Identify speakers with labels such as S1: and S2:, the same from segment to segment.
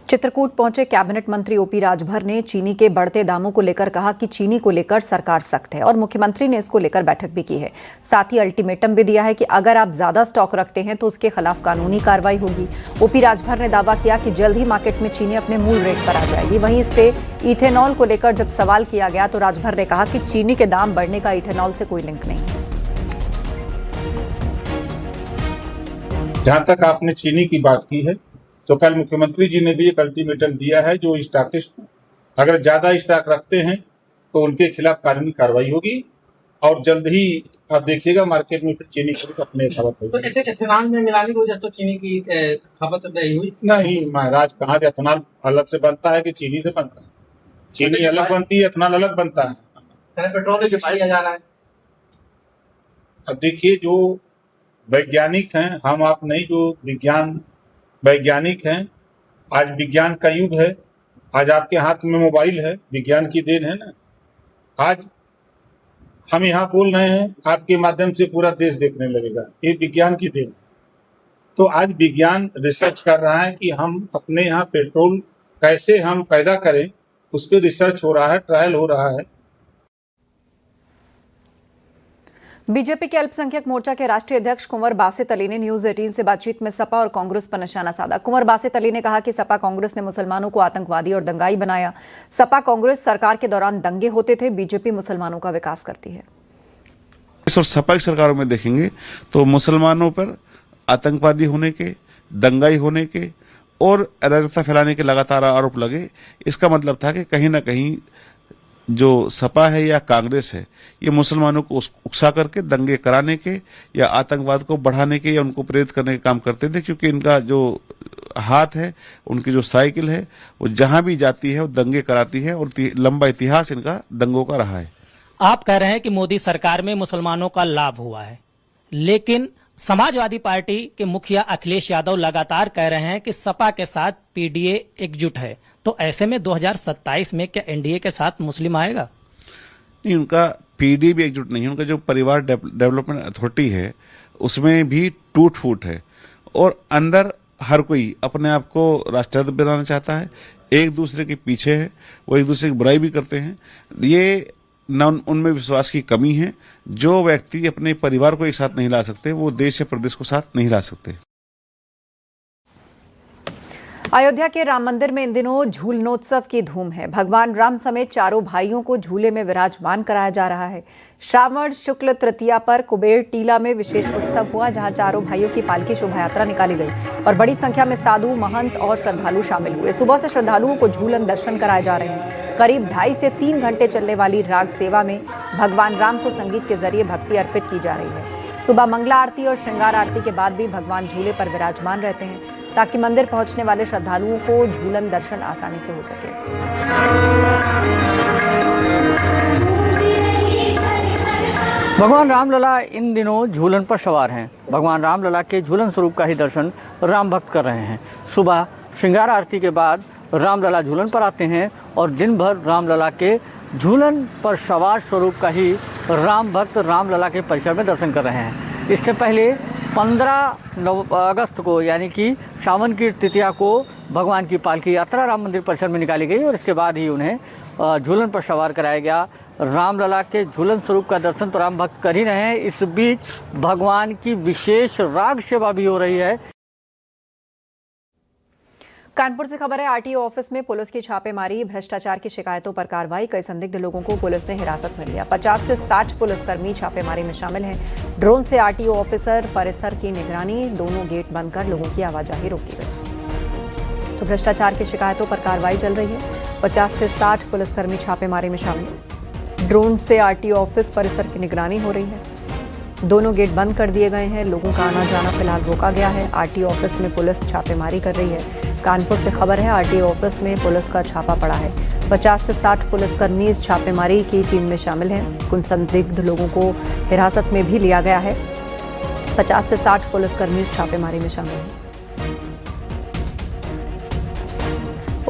S1: चित्रकूट पहुंचे कैबिनेट मंत्री ओपी राजभर ने चीनी के बढ़ते दामों को लेकर कहा कि चीनी को लेकर सरकार सख्त है और मुख्यमंत्री ने इसको लेकर बैठक भी की है। साथ ही अल्टीमेटम भी दिया है कि अगर आप ज्यादा स्टॉक रखते हैं तो उसके खिलाफ कानूनी कार्रवाई होगी। ओपी राजभर ने दावा किया कि जल्द ही मार्केट में चीनी अपने मूल रेट पर आ जाएगी। वहीं इससे इथेनॉल को लेकर जब सवाल किया गया तो राजभर ने कहा कि चीनी के दाम बढ़ने का इथेनॉल से कोई लिंक नहीं है।
S2: जहां तक आपने चीनी की बात की है तो कल मुख्यमंत्री जी ने भी एक अल्टीमेटम दिया है, जो स्टॉकिस्ट अगर ज्यादा स्टॉक रखते हैं तो उनके खिलाफ कानूनी कार्रवाई होगी और जल्द ही आप देखिएगा मार्केट में फिर चीनी की अपने खपत होगी।
S3: तो एथेनॉल में मिलाने की वजह तो चीनी की खपत नहीं हुई?
S2: नहीं महाराज, कहाँ से एथेनॉल अलग से बनता है कि चीनी से बनता है? चीनी अलग बनती है, एथेनॉल अलग बनता है।
S3: पेट्रोल किया जा रहा है।
S2: अब देखिए, जो वैज्ञानिक हैं, हम आप नहीं, जो विज्ञान वैज्ञानिक हैं, आज विज्ञान का युग है। आज आपके हाथ में मोबाइल है, विज्ञान की देन है ना। आज हम यहाँ बोल रहे हैं, आपके माध्यम से पूरा देश देखने लगेगा, ये विज्ञान की देन। तो आज विज्ञान रिसर्च कर रहा है कि हम अपने यहाँ पेट्रोल कैसे हम पैदा करें, उस पर रिसर्च हो रहा है, ट्रायल हो रहा है।
S1: बीजेपी के अल्पसंख्यक मोर्चा के राष्ट्रीय अध्यक्ष कुंवर बासित अली ने न्यूज 18 से बातचीत में सपा और कांग्रेस पर निशाना साधा। कुंवर बासित अली ने कहा कि सपा कांग्रेस ने मुसलमानों को आतंकवादी और दंगाई बनाया। सपा कांग्रेस सरकार के दौरान दंगे होते थे, बीजेपी मुसलमानों का विकास करती है।
S4: और सपा की सरकारों में देखेंगे तो मुसलमानों पर आतंकवादी होने के, दंगाई होने के और अराजकता फैलाने के लगातार आरोप लगे। इसका मतलब था कि कहीं ना कहीं जो सपा है या कांग्रेस है, ये मुसलमानों को उकसा करके दंगे कराने के या आतंकवाद को बढ़ाने के या उनको प्रेरित करने के काम करते थे, क्योंकि इनका जो हाथ है, उनकी जो साइकिल है, वो जहां भी जाती है वो दंगे कराती है और लंबा इतिहास इनका दंगों का रहा है।
S5: आप कह रहे हैं कि मोदी सरकार में मुसलमानों का लाभ हुआ है, लेकिन समाजवादी पार्टी के मुखिया अखिलेश यादव लगातार कह रहे हैं कि सपा के साथ पीडीए एकजुट है। तो ऐसे में 2027 में क्या एनडीए के साथ मुस्लिम आएगा?
S4: नहीं, उनका पीडी भी एकजुट नहीं है। उनका जो परिवार डेवलपमेंट अथॉरिटी है उसमें भी टूट फूट है और अंदर हर कोई अपने आप को राष्ट्रवादी बनाना चाहता है, एक दूसरे के पीछे है, वो एक दूसरे की बुराई भी करते हैं। ये न उनमें विश्वास की कमी है। जो व्यक्ति अपने परिवार को एक साथ नहीं ला सकते, वो देश या प्रदेश को साथ नहीं ला सकते।
S1: अयोध्या के राम मंदिर में इन दिनों झूलनोत्सव की धूम है। भगवान राम समेत चारों भाइयों को झूले में विराजमान कराया जा रहा है। श्रावण शुक्ल तृतीया पर कुबेर टीला में विशेष उत्सव हुआ, जहां चारों भाइयों की पालकी शोभा यात्रा निकाली गई और बड़ी संख्या में साधु, महंत और श्रद्धालु शामिल हुए। सुबह से श्रद्धालुओं को झूलन दर्शन कराए जा रहे हैं। करीब 2.5 से 3 घंटे चलने वाली राग सेवा में भगवान राम को संगीत के जरिए भक्ति अर्पित की जा रही है। सुबह मंगला आरती और श्रृंगार आरती के बाद भी भगवान झूले पर विराजमान रहते हैं, ताकि मंदिर पहुंचने वाले श्रद्धालुओं को झूलन दर्शन आसानी से हो सके।
S3: भगवान रामलला इन दिनों झूलन पर सवार हैं। भगवान रामलला के झूलन स्वरूप का ही दर्शन राम भक्त कर रहे हैं। सुबह श्रृंगार आरती के बाद रामलला झूलन पर आते हैं और दिन भर रामलला के झूलन पर सवार स्वरूप का ही राम भक्त रामलला के परिसर में दर्शन कर रहे हैं। इससे पहले 15 अगस्त को यानी कि सावन की तृतीया को भगवान की पालकी यात्रा राम मंदिर परिसर में निकाली गई और इसके बाद ही उन्हें झूलन पर सवार कराया गया। रामलला के झूलन स्वरूप का दर्शन तो राम भक्त कर ही रहे हैं, इस बीच भगवान की विशेष राग सेवा भी हो रही है।
S1: कानपुर से खबर है, आरटीओ ऑफिस में पुलिस की छापेमारी, भ्रष्टाचार की शिकायतों पर कार्रवाई। कई संदिग्ध लोगों को पुलिस ने हिरासत में लिया। 50 से 60 पुलिसकर्मी छापेमारी में शामिल हैं। ड्रोन से आरटीओ ऑफिसर परिसर की निगरानी, दोनों गेट बंद कर लोगों की आवाजाही रोकी गई। तो भ्रष्टाचार की शिकायतों पर कार्रवाई चल रही है। 50 से 60 पुलिसकर्मी छापेमारी में शामिल। ड्रोन से आरटीओ ऑफिस परिसर की निगरानी हो रही है। दोनों गेट बंद कर दिए गए हैं। लोगों का आना जाना फिलहाल रोका गया है। आरटीओ ऑफिस में पुलिस छापेमारी कर रही है। कानपुर से खबर है, आरटीओ ऑफिस में पुलिस का छापा पड़ा है। 50 से 60 पुलिसकर्मी इस छापेमारी की टीम में शामिल हैं। कुछ संदिग्ध लोगों को हिरासत में भी लिया गया है। 50 से 60 पुलिसकर्मी इस छापेमारी में शामिल हैं।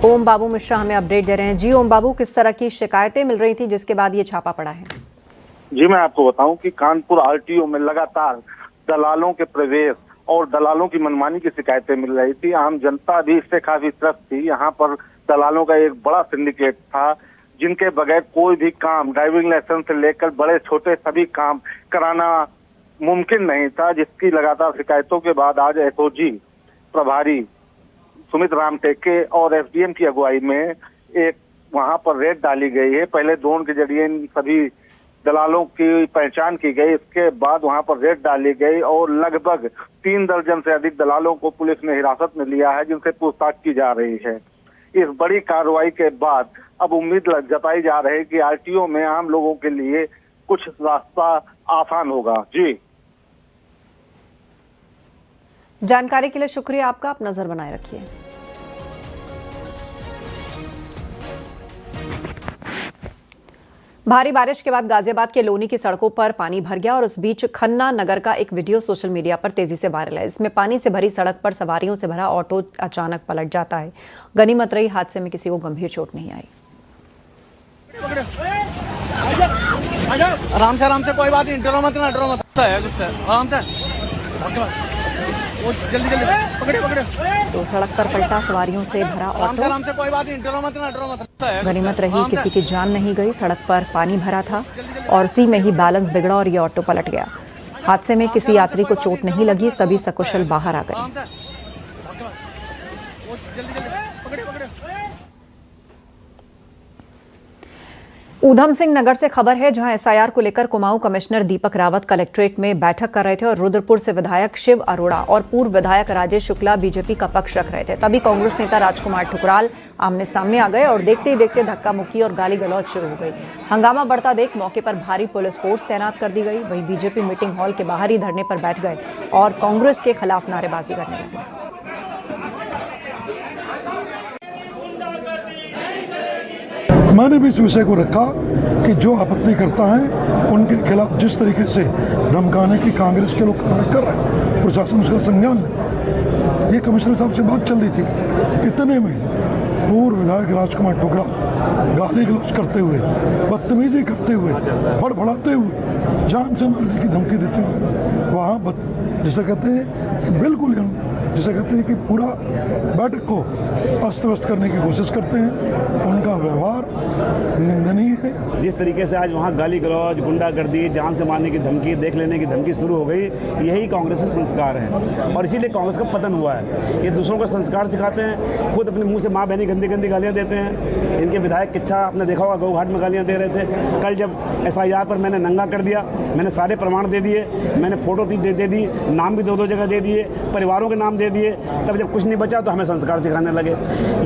S1: ओम बाबू मिश्रा हमें अपडेट दे रहे हैं। जी ओम बाबू, किस तरह की शिकायतें मिल रही थी जिसके बाद ये छापा पड़ा है?
S6: जी मैं आपको बताऊं कि कानपुर आरटीओ में लगातार दलालों के प्रवेश और दलालों की मनमानी की शिकायतें मिल रही थी। आम जनता भी इससे काफी त्रस्त थी। यहाँ पर दलालों का एक बड़ा सिंडिकेट था जिनके बगैर कोई भी काम, ड्राइविंग लाइसेंस से लेकर बड़े छोटे सभी काम कराना मुमकिन नहीं था, जिसकी लगातार शिकायतों के बाद आज एसओजी प्रभारी सुमित राम टेके और एसडीएम की अगुवाई में एक वहां पर रेड डाली गई है। पहले ड्रोन के जरिए इन सभी दलालों की पहचान की गई, इसके बाद वहां पर रेड डाली गई और लगभग 3 दर्जन से अधिक दलालों को पुलिस ने हिरासत में लिया है, जिनसे पूछताछ की जा रही है। इस बड़ी कार्रवाई के बाद अब उम्मीद जताई जा रही है कि आरटीओ में आम लोगों के लिए कुछ रास्ता आसान होगा। जी,
S1: जानकारी के लिए शुक्रिया आपका। आप नजर बनाए रखिए। भारी बारिश के बाद गाजियाबाद के लोनी की सड़कों पर पानी भर गया और उस बीच खन्ना नगर का एक वीडियो सोशल मीडिया पर तेजी से वायरल है। इसमें पानी से भरी सड़क पर सवारियों से भरा ऑटो अचानक पलट जाता है। गनीमत रही हादसे में किसी को गंभीर चोट नहीं आई।
S3: आराम से कोई बात नहीं, डरो मत आराम से जल्दी पकड़े
S1: तो सड़क पर पलटा सवारियों से भरा ऑटो।
S3: आराम से कोई बात नहीं, डरो मत
S1: गनीमत रही किसी की जान नहीं गई। सड़क पर पानी भरा था और उसी में ही बैलेंस बिगड़ा और ये ऑटो पलट गया। हादसे में किसी यात्री को चोट नहीं लगी, सभी सकुशल बाहर आ गए। ऊधम सिंह नगर से खबर है, जहां एसआईआर को लेकर कुमाऊं कमिश्नर दीपक रावत कलेक्ट्रेट में बैठक कर रहे थे और रुद्रपुर से विधायक शिव अरोड़ा और पूर्व विधायक राजेश शुक्ला बीजेपी का पक्ष रख रहे थे। तभी कांग्रेस नेता राजकुमार ठुकराल आमने सामने आ गए और देखते ही देखते धक्का मुक्की और गाली गलौज शुरू हो गई। हंगामा बढ़ता देख मौके पर भारी पुलिस फोर्स तैनात कर दी गई। वहीं बीजेपी मीटिंग हॉल के बाहर ही धरने पर बैठ गए और कांग्रेस के खिलाफ नारेबाजी करने लगे।
S7: मैंने भी इस विषय को रखा कि जो आपत्ति करता है उनके खिलाफ जिस तरीके से धमकाने की कांग्रेस के लोग कार्रवाई कर रहे हैं, प्रशासन उसका संज्ञान ले। ये कमिश्नर साहब से बात चल रही थी, इतने में पूर्व विधायक राजकुमार ठुकराल गाली गलौज करते हुए, बदतमीजी करते हुए, फड़फड़ाते हुए, जान से मारने की धमकी देते हुए वहाँ जिसे कहते हैं कि बिल्कुल हम जिसे कहते हैं कि पूरा बैठक को अस्त व्यस्त करने की कोशिश करते हैं। उनका व्यवहार निंदनीय है।
S8: जिस तरीके से आज वहाँ गाली गलौज, गुंडागर्दी, जान से मारने की धमकी, देख लेने की धमकी शुरू हो गई, यही कांग्रेस के संस्कार हैं और इसीलिए कांग्रेस का पतन हुआ है। ये दूसरों को संस्कार सिखाते हैं, खुद अपने मुंह से माँ बहनी गंदी गंदी गालियाँ देते हैं। इनके विधायक किच्छा आपने देखा होगा गौघाट में गालियाँ दे रहे थे। कल जब एसआईआर पर मैंने नंगा कर दिया, मैंने सारे प्रमाण दे दिए, मैंने फोटो दे दी, नाम भी 2-2 जगह दे दिए, परिवारों के नाम दे दिए, तब जब कुछ नहीं बचा तो हमें संस्कार सिखाने लगे।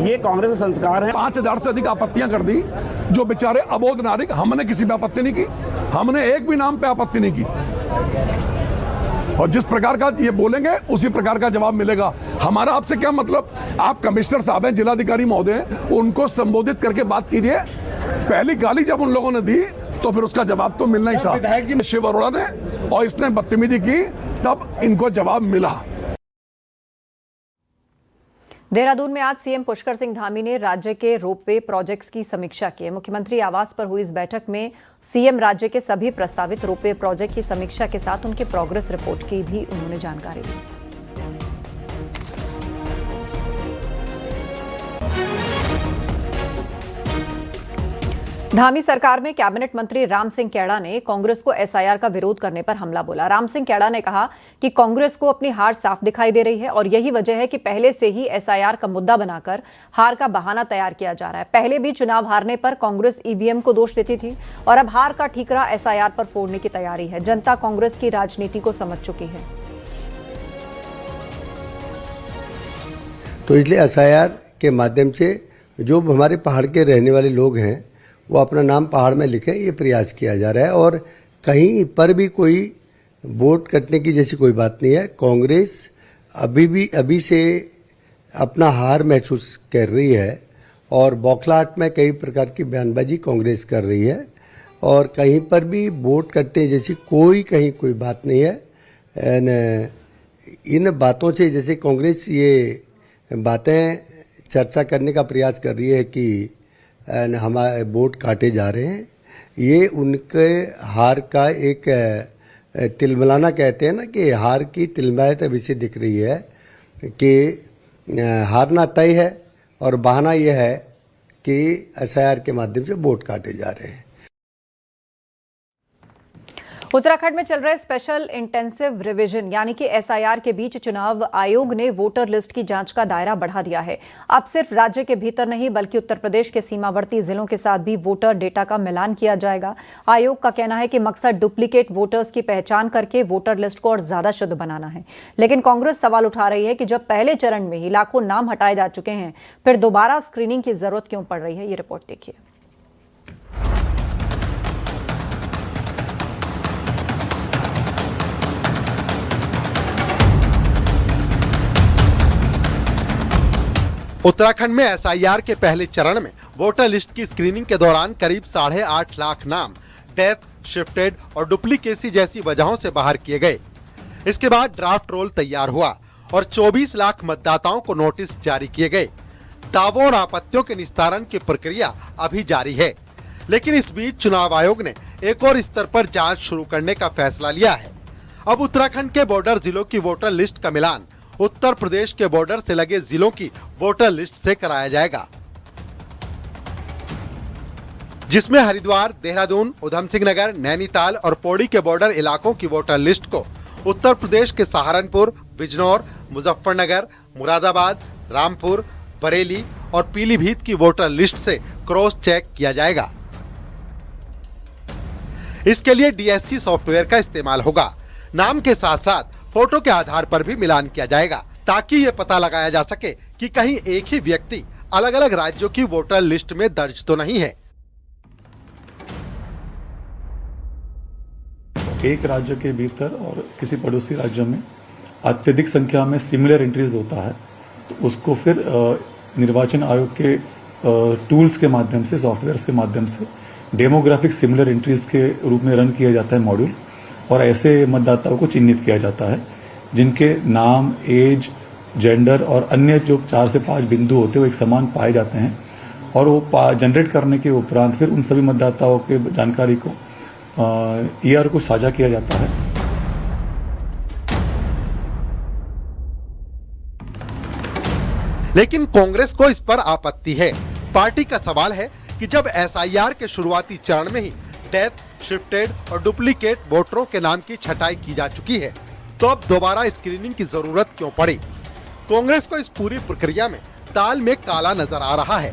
S8: ये कांग्रेस के संस्कार हैं।
S9: 5000 से अधिक आपत्तियां कर दी, जो बेचारे अबोध नागरिक। हमने किसी पे आपत्ति नहीं की, हमने एक भी नाम पे आपत्ति नहीं की और जिस प्रकार का ये बोलेंगे उसी प्रकार का जवाब मिलेगा। हमारा आपसे क्या मतलब? आप कमिश्नर साहब हैं, जिलाधिकारी महोदय हैं, उनको संबोधित करके बात कीजिए। पहली गाली जब उन लोगों ने दी तो फिर उसका जवाब तो मिलना ही था। विधायक जी शिव अरोड़ा ने और इसने बदतमीजी की, तब इनको जवाब मिला।
S1: देहरादून में आज सीएम पुष्कर सिंह धामी ने राज्य के रोपवे प्रोजेक्ट्स की समीक्षा की। मुख्यमंत्री आवास पर हुई इस बैठक में सीएम राज्य के सभी प्रस्तावित रोपवे प्रोजेक्ट की समीक्षा के साथ उनके प्रोग्रेस रिपोर्ट की भी उन्होंने जानकारी दी। धामी सरकार में कैबिनेट मंत्री राम सिंह कैड़ा ने कांग्रेस को एसआईआर का विरोध करने पर हमला बोला। राम सिंह कैड़ा ने कहा कि कांग्रेस को अपनी हार साफ दिखाई दे रही है और यही वजह है कि पहले से ही एसआईआर का मुद्दा बनाकर हार का बहाना तैयार किया जा रहा है। पहले भी चुनाव हारने पर कांग्रेस ईवीएम को दोष देती थी और अब हार का ठीकरा एसआईआर पर फोड़ने की तैयारी है। जनता कांग्रेस की राजनीति को समझ चुकी है।
S10: तो इसलिए एसआईआर के माध्यम से जो हमारे पहाड़ के रहने वाले लोग हैं वो अपना नाम पहाड़ में लिखें, ये प्रयास किया जा रहा है और कहीं पर भी कोई वोट कटने की जैसी कोई बात नहीं है। कांग्रेस अभी से अपना हार महसूस कर रही है और बौखलाहट में कई प्रकार की बयानबाजी कांग्रेस कर रही है और कहीं पर भी वोट कटने जैसी कोई बात नहीं है। इन बातों से जैसे कांग्रेस ये बातें चर्चा करने का प्रयास कर रही है कि हमारे वोट काटे जा रहे हैं, ये उनके हार का एक तिलमिलाना कहते हैं ना कि हार की तिलमिलाहट अभी से दिख रही है कि हारना तय है और बहाना यह है कि एसआईआर के माध्यम से वोट काटे जा रहे हैं।
S1: उत्तराखंड में चल रहे स्पेशल इंटेंसिव रिवीजन यानी कि एसआईआर के बीच चुनाव आयोग ने वोटर लिस्ट की जांच का दायरा बढ़ा दिया है। अब सिर्फ राज्य के भीतर नहीं बल्कि उत्तर प्रदेश के सीमावर्ती जिलों के साथ भी वोटर डेटा का मिलान किया जाएगा। आयोग का कहना है कि मकसद डुप्लीकेट वोटर्स की पहचान करके वोटर लिस्ट को और ज्यादा शुद्ध बनाना है। लेकिन कांग्रेस सवाल उठा रही है कि जब पहले चरण में ही लाखों नाम हटाए जा चुके हैं, फिर दोबारा स्क्रीनिंग की जरूरत क्यों पड़ रही है। ये रिपोर्ट देखिए।
S11: उत्तराखंड में एसआईआर के पहले चरण में वोटर लिस्ट की स्क्रीनिंग के दौरान करीब 8.5 लाख नाम डेथ, शिफ्टेड और डुप्लीकेसी जैसी वजहों से बाहर किए गए। इसके बाद ड्राफ्ट रोल तैयार हुआ और 24 लाख मतदाताओं को नोटिस जारी किए गए। दावों और आपत्तियों के निस्तारण की प्रक्रिया अभी जारी है, लेकिन इस बीच चुनाव आयोग ने एक और स्तर पर जांच शुरू करने का फैसला लिया है। अब उत्तराखंड के बॉर्डर जिलों की वोटर लिस्ट का मिलान उत्तर प्रदेश के बॉर्डर से लगे जिलों की वोटर लिस्ट से कराया जाएगा, जिसमें हरिद्वार, देहरादून, उधम सिंह नगर, नैनीताल और पौड़ी के बॉर्डर इलाकों की वोटर लिस्ट को उत्तर प्रदेश के सहारनपुर, बिजनौर, मुजफ्फरनगर, मुरादाबाद, रामपुर, बरेली और पीलीभीत की वोटर लिस्ट से क्रॉस चेक किया जाएगा। इसके लिए डीएससी सॉफ्टवेयर का इस्तेमाल होगा। नाम के साथ साथ फोटो के आधार पर भी मिलान किया जाएगा, ताकि ये पता लगाया जा सके कि कहीं एक ही व्यक्ति अलग अलग राज्यों की वोटर लिस्ट में दर्ज तो नहीं है।
S12: एक राज्य के भीतर और किसी पड़ोसी राज्यों में अत्यधिक संख्या में सिमिलर एंट्रीज होता है, तो उसको फिर निर्वाचन आयोग के टूल्स के माध्यम से, सॉफ्टवेयर के माध्यम से डेमोग्राफिक सिमिलर एंट्रीज के रूप में रन किया जाता है मॉड्यूल, और ऐसे मतदाताओं को चिन्हित किया जाता है जिनके नाम, एज, जेंडर और अन्य जो 4 से 5 बिंदु होते हैं वो एक समान पाए जाते हैं, और वो जनरेट करने के उपरांत फिर उन सभी मतदाताओं के जानकारी को ईआर को साझा किया जाता है।
S11: लेकिन कांग्रेस को इस पर आपत्ति है। पार्टी का सवाल है कि जब एसआईआर के शुरुआती चरण में ही डेथ, शिफ्टेड और डुप्लीकेट वोटरों के नाम की छटाई की जा चुकी है, तो अब दोबारा स्क्रीनिंग की जरूरत क्यों पड़ी। कांग्रेस को इस पूरी प्रक्रिया में दाल में काला नजर आ रहा है।